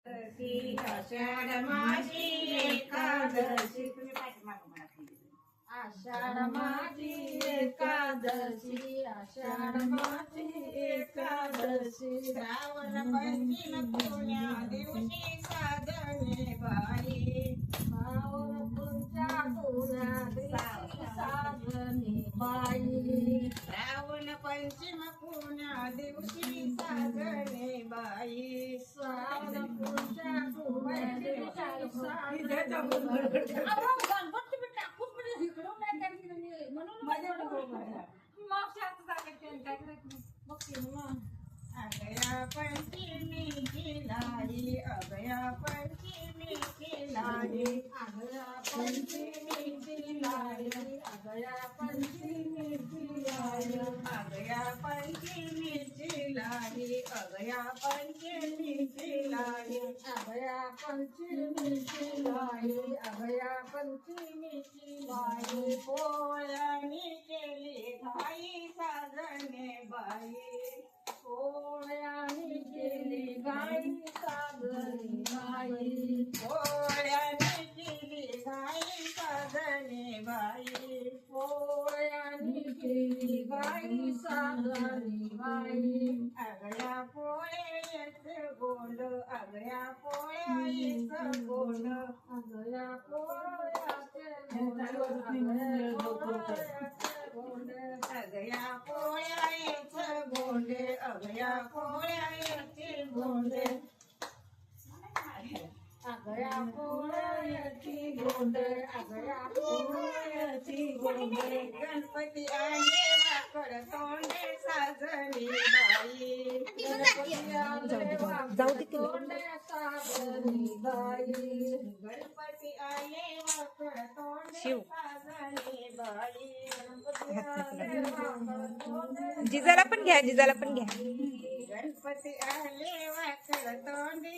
आषाढ माझी एकादशी. तुम्ही पाठीमागं म्हणा please. आषाढ माझी एकादशी, आषाढ माझी एकादशी. श्रावण पंचम पुण्या दिवशी साधने बाई. श्रावण पुढच्या पुण्या दिवशी साधने बाई. श्रावण पंचम पुण्या दिवशी साधने बाई. श्रावण पुढच्या पुण्या दिवशी साधने बाई. अगया पंचमीची लाडी, अगया पंचमीची लाडी. अगया पंचमीची लाडी, अगया पंचमीची लाडी. अगया पंचमीची लाडी, अगया पंचमीची लाडी. अगया पंचमीची लाडी, अगया पंचमीची लाडी. पोळ्यानी केली घाई साधने बाई. पोळ्यानी केली गाई साधने बाई. पोळ्यानी केली घाई साधने बाई. पोळ्यानी केली गाई साधने बाई. अगया पोळ्याच गोंड, अगया पोळ्याच गोंड. अगया पोळ्याचे गोंड, अगया पोळ्याचे गोंड. अगया पोळ्याच गोंडे, अगया पोळ्याचे गोंडे. अगया पोळ्याची गोंड, अगया पोळ्याची गोंड. गणपती आले वाकड तोंडे साजरी बाई. जाऊ दे तोंडे साजरी बाई. गणपती आले वाकड तोंडे साजरी बाई. जिजाला पण घ्या, जिजाला पण घ्या. गणपती आले वाकड तोंडी